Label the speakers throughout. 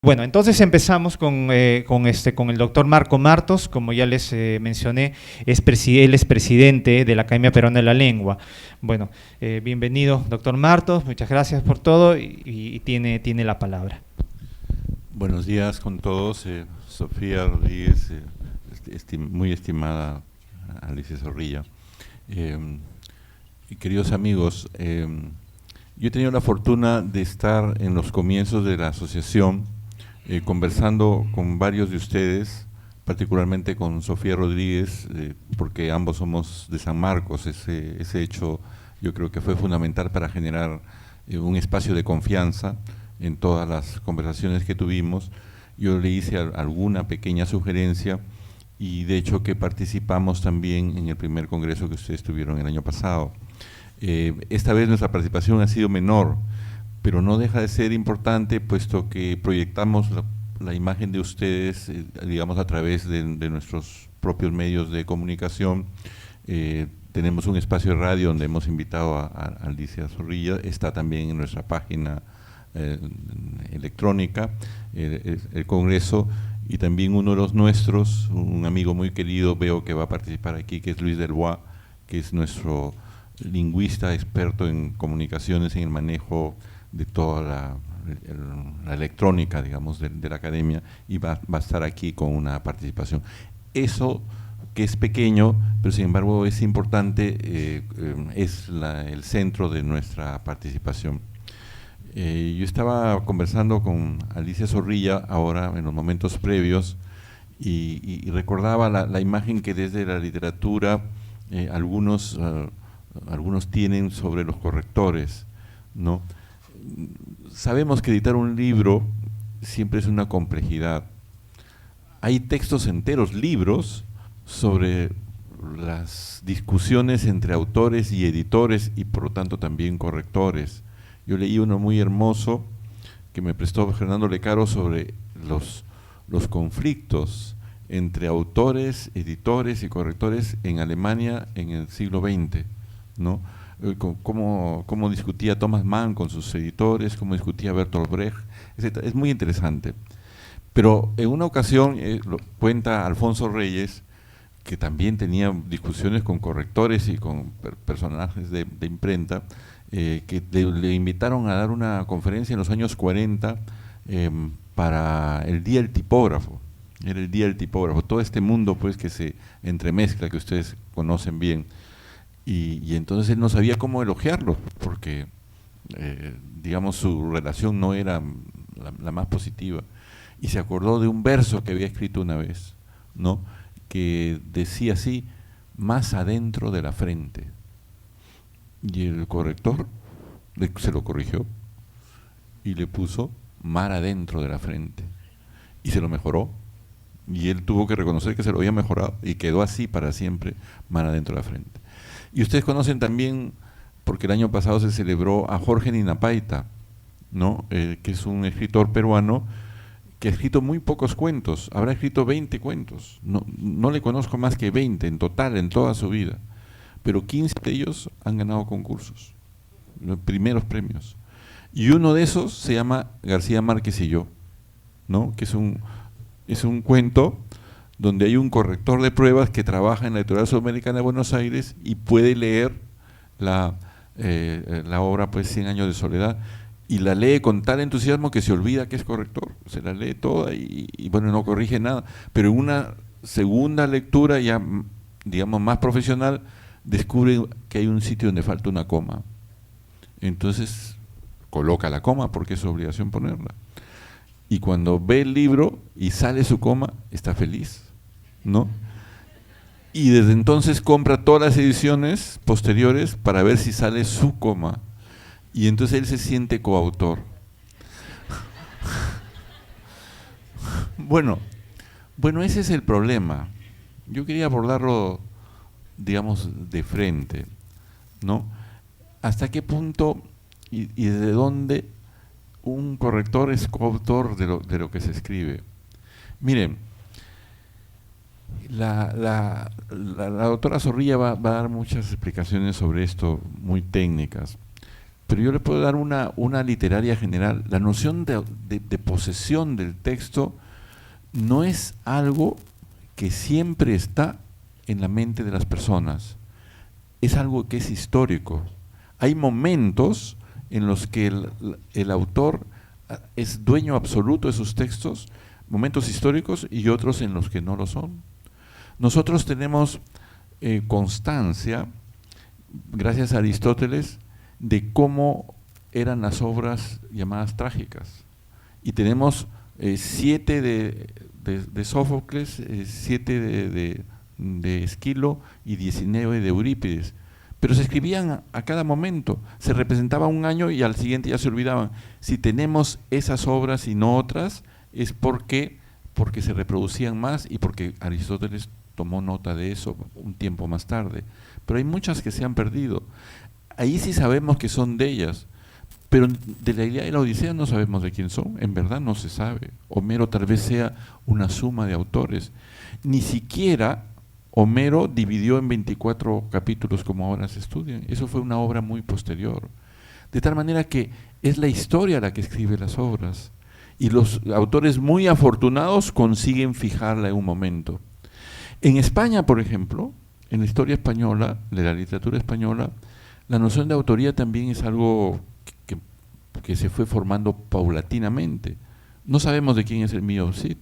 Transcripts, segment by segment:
Speaker 1: Bueno, entonces empezamos con el doctor Marco Martos, como ya les mencioné, él es presidente de la Academia Peruana de la Lengua. Bueno, bienvenido, doctor Martos, muchas gracias por todo y tiene la palabra.
Speaker 2: Buenos días con todos. Sofía Rodríguez, muy estimada Alicia Zorrilla. Queridos amigos, yo he tenido la fortuna de estar en los comienzos de la asociación, conversando con varios de ustedes, particularmente con Sofía Rodríguez, porque ambos somos de San Marcos. Ese hecho yo creo que fue fundamental para generar un espacio de confianza en todas las conversaciones que tuvimos. Yo le hice alguna pequeña sugerencia y de hecho que participamos también en el primer congreso que ustedes tuvieron el año pasado. Esta vez nuestra participación ha sido menor, pero no deja de ser importante, puesto que proyectamos la imagen de ustedes, digamos, a través de nuestros propios medios de comunicación. Tenemos un espacio de radio donde hemos invitado a Alicia Zorrilla, está también en nuestra página electrónica, el Congreso, y también uno de los nuestros, un amigo muy querido, veo que va a participar aquí, que es Luis Delbois, que es nuestro lingüista experto en comunicaciones, en el manejo de toda la electrónica, digamos, de la academia, y va a estar aquí con una participación. Eso, que es pequeño, pero sin embargo es importante, es el centro de nuestra participación. Yo estaba conversando con Alicia Zorrilla ahora en los momentos previos y recordaba la imagen que desde la literatura algunos tienen sobre los correctores, ¿no? Sabemos que editar un libro siempre es una complejidad. Hay textos enteros, libros, sobre las discusiones entre autores y editores y por lo tanto también correctores. Yo leí uno muy hermoso que me prestó Fernando Lecaro sobre los conflictos entre autores, editores y correctores en Alemania en el siglo XX, ¿no? Cómo discutía Thomas Mann con sus editores, cómo discutía Bertolt Brecht, etc. Es muy interesante. Pero en una ocasión, cuenta Alfonso Reyes, que también tenía discusiones con correctores y con personajes de imprenta, que le invitaron a dar una conferencia en los años 40 para el Día del Tipógrafo. Era el Día del Tipógrafo, todo este mundo pues que se entremezcla, que ustedes conocen bien. Y entonces él no sabía cómo elogiarlo, porque digamos su relación no era la más positiva. Y se acordó de un verso que había escrito una vez, ¿no?, que decía así: más adentro de la frente. Y el corrector se lo corrigió y le puso mar adentro de la frente. Y se lo mejoró. Y él tuvo que reconocer que se lo había mejorado y quedó así para siempre, mar adentro de la frente. Y ustedes conocen también, porque el año pasado se celebró a Jorge Ninapaita, ¿no?, que es un escritor peruano que ha escrito muy pocos cuentos, habrá escrito 20 cuentos, no le conozco más que 20 en total, en toda su vida, pero 15 de ellos han ganado concursos, los primeros premios. Y uno de esos se llama García Márquez y yo, ¿no?, que es un cuento donde hay un corrector de pruebas que trabaja en la Editorial Sudamericana de Buenos Aires y puede leer la obra, pues, 100 años de soledad, y la lee con tal entusiasmo que se olvida que es corrector, se la lee toda y bueno, no corrige nada, pero en una segunda lectura ya, digamos, más profesional, descubre que hay un sitio donde falta una coma. Entonces coloca la coma porque es su obligación ponerla. Y cuando ve el libro y sale su coma, está feliz, ¿no? Y desde entonces compra todas las ediciones posteriores para ver si sale su coma. Y entonces él se siente coautor. Bueno, ese es el problema. Yo quería abordarlo, digamos, de frente, ¿no? ¿Hasta qué punto y desde dónde un corrector es coautor de lo que se escribe? Miren, la doctora Zorrilla va a dar muchas explicaciones sobre esto, muy técnicas. pero yo le puedo dar una literaria general. La noción de posesión del texto no es algo que siempre está en la mente de las personas, es algo que es histórico. Hay momentos en los que el autor es dueño absoluto de sus textos, momentos históricos, y otros en los que no lo son. Nosotros tenemos constancia, gracias a Aristóteles, de cómo eran las obras llamadas trágicas. Y tenemos 7 de Sófocles, 7 de Esquilo y 19 de Eurípides. Pero se escribían a cada momento, se representaba un año y al siguiente ya se olvidaban. Si tenemos esas obras y no otras, es porque se reproducían más y porque Aristóteles tomó nota de eso un tiempo más tarde. Pero hay muchas que se han perdido. Ahí sí sabemos que son de ellas, pero de la Ilíada y la Odisea no sabemos de quién son, en verdad no se sabe. Homero tal vez sea una suma de autores. Ni siquiera Homero dividió en 24 capítulos como ahora se estudian. Eso fue una obra muy posterior. De tal manera que es la historia la que escribe las obras. Y los autores muy afortunados consiguen fijarla en un momento. En España, por ejemplo, en la historia española, de la literatura española, la noción de autoría también es algo que se fue formando paulatinamente. No sabemos de quién es el mío Cid.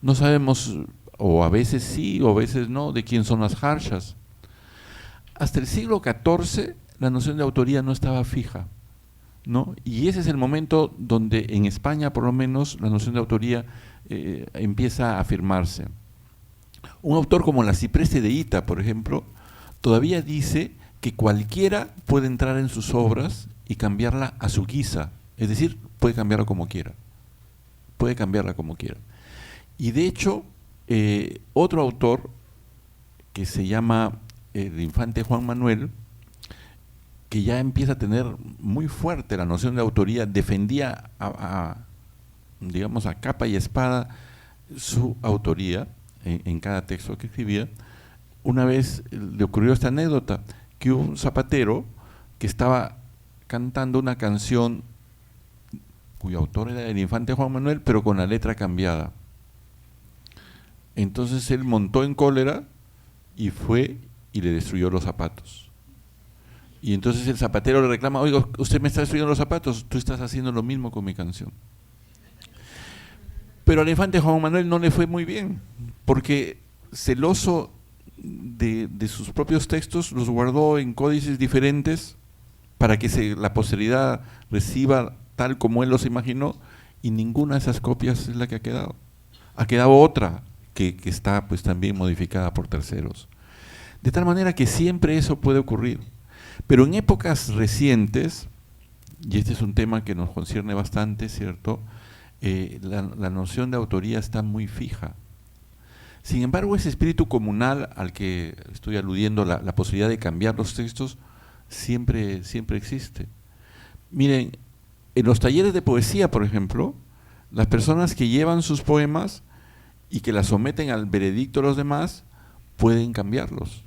Speaker 2: No sabemos, o a veces sí, o a veces no, de quién son las harshas. Hasta el siglo XIV la noción de autoría no estaba fija, ¿no? Y ese es el momento donde en España, por lo menos, la noción de autoría empieza a afirmarse. Un autor como la Cipreste de Hita, por ejemplo, todavía dice que cualquiera puede entrar en sus obras y cambiarla a su guisa, es decir, puede cambiarla como quiera, puede cambiarla como quiera. Y de hecho, otro autor que se llama el infante Juan Manuel, que ya empieza a tener muy fuerte la noción de autoría, defendía digamos a capa y espada su autoría en cada texto que escribía. Una vez le ocurrió esta anécdota, que hubo un zapatero que estaba cantando una canción cuyo autor era el infante Juan Manuel, pero con la letra cambiada. Entonces él montó en cólera y fue y le destruyó los zapatos. Y entonces el zapatero le reclama: oiga, usted me está destruyendo los zapatos, tú estás haciendo lo mismo con mi canción. Pero al infante Juan Manuel no le fue muy bien, porque celoso de sus propios textos, los guardó en códices diferentes para que la posteridad reciba tal como él los imaginó, y ninguna de esas copias es la que ha quedado. Ha quedado otra que está pues también modificada por terceros. De tal manera que siempre eso puede ocurrir. Pero en épocas recientes, y este es un tema que nos concierne bastante, ¿cierto? La noción de autoría está muy fija. Sin embargo, ese espíritu comunal al que estoy aludiendo, la posibilidad de cambiar los textos, siempre existe. Miren, en los talleres de poesía, por ejemplo, las personas que llevan sus poemas y que las someten al veredicto de los demás, pueden cambiarlos.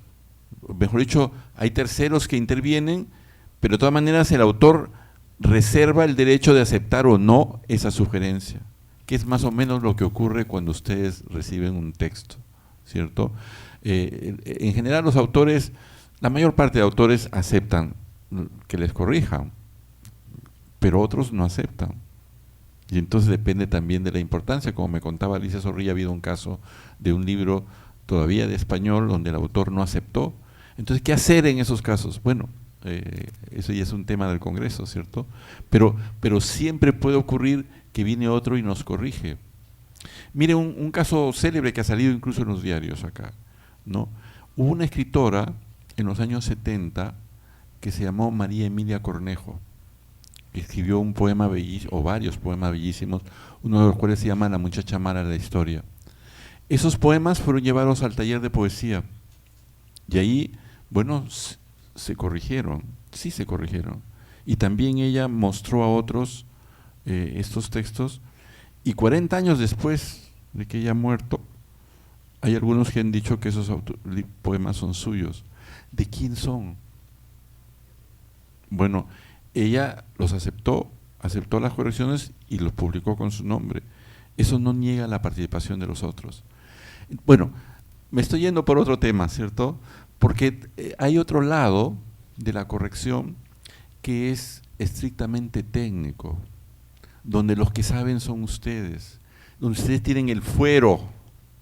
Speaker 2: Mejor dicho, hay terceros que intervienen, pero de todas maneras el autor reserva el derecho de aceptar o no esa sugerencia, que es más o menos lo que ocurre cuando ustedes reciben un texto, ¿cierto? En general los autores, la mayor parte de autores aceptan que les corrijan, pero otros no aceptan. Y entonces depende también de la importancia. Como me contaba Alicia Zorrilla, ha habido un caso de un libro todavía de español donde el autor no aceptó. Entonces, ¿qué hacer en esos casos? Bueno, eso ya es un tema del Congreso, ¿cierto? Pero siempre puede ocurrir que viene otro y nos corrige. Mire, un caso célebre que ha salido incluso en los diarios acá, ¿no? Hubo una escritora en los años 70 que se llamó María Emilia Cornejo, que escribió un poema bellísimo, o varios poemas bellísimos, uno de los cuales se llama La muchacha mala de la historia. Esos poemas fueron llevados al taller de poesía, y ahí, bueno, se corrigieron, sí se corrigieron. Y también ella mostró a otros estos textos, y 40 años después de que ella ha muerto, hay algunos que han dicho que esos poemas son suyos. ¿De quién son? Bueno, ella los aceptó las correcciones y los publicó con su nombre. Eso no niega la participación de los otros. Bueno, me estoy yendo por otro tema, ¿cierto? Porque hay otro lado de la corrección que es estrictamente técnico, donde los que saben son ustedes, donde ustedes tienen el fuero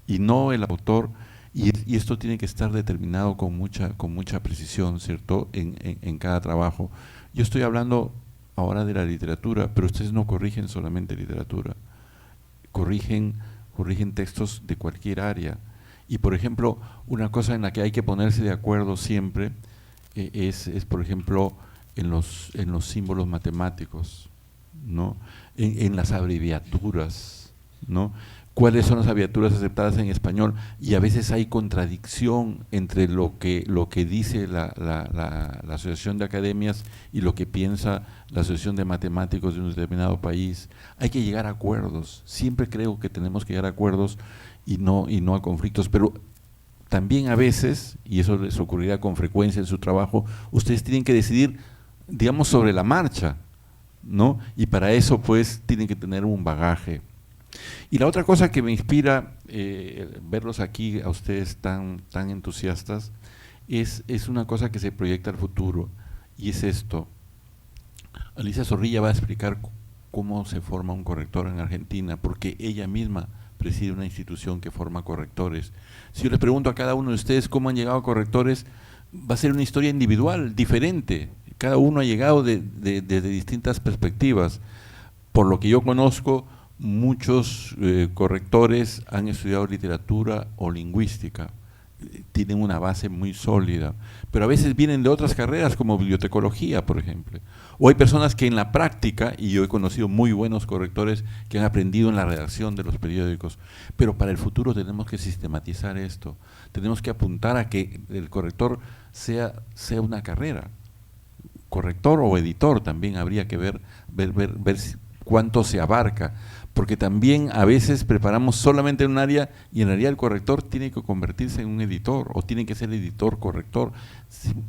Speaker 2: y no el autor, y esto tiene que estar determinado con mucha precisión, ¿cierto?, en cada trabajo. Yo estoy hablando ahora de la literatura, pero ustedes no corrigen solamente literatura, corrigen textos de cualquier área. Y por ejemplo, una cosa en la que hay que ponerse de acuerdo siempre es por ejemplo, en los símbolos matemáticos, ¿no? En las abreviaturas, ¿no? ¿Cuáles son las abreviaturas aceptadas en español? Y a veces hay contradicción entre lo que dice la Asociación de Academias y lo que piensa la Asociación de Matemáticos de un determinado país. Hay que llegar a acuerdos. Siempre creo que tenemos que llegar a acuerdos y no a conflictos, pero también a veces, y eso les ocurrirá con frecuencia en su trabajo, ustedes tienen que decidir, digamos, sobre la marcha, ¿no? Y para eso pues tienen que tener un bagaje. Y la otra cosa que me inspira verlos aquí a ustedes tan entusiastas es una cosa que se proyecta al futuro, y es esto. Alicia Zorrilla va a explicar cómo se forma un corrector en Argentina, porque ella misma preside una institución que forma correctores. Si yo les pregunto a cada uno de ustedes cómo han llegado a correctores, va a ser una historia individual, diferente. Cada uno ha llegado desde distintas perspectivas. Por lo que yo conozco, muchos correctores han estudiado literatura o lingüística, tienen una base muy sólida, pero a veces vienen de otras carreras como bibliotecología, por ejemplo. O hay personas que en la práctica, y yo he conocido muy buenos correctores que han aprendido en la redacción de los periódicos, pero para el futuro tenemos que sistematizar esto, tenemos que apuntar a que el corrector sea una carrera. Corrector o editor también habría que ver cuánto se abarca, porque también a veces preparamos solamente en un área y en realidad el corrector tiene que convertirse en un editor o tiene que ser editor corrector,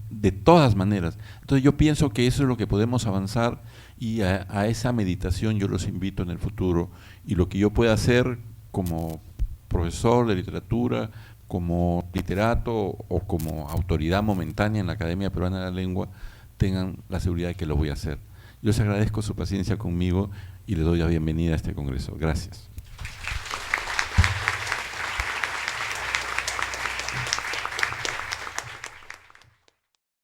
Speaker 2: de todas maneras. Entonces yo pienso que eso es lo que podemos avanzar, y a esa meditación yo los invito en el futuro, y lo que yo pueda hacer como profesor de literatura, como literato o como autoridad momentánea en la Academia Peruana de la Lengua, tengan la seguridad de que lo voy a hacer. Yo les agradezco su paciencia conmigo y les doy la bienvenida a este congreso. Gracias.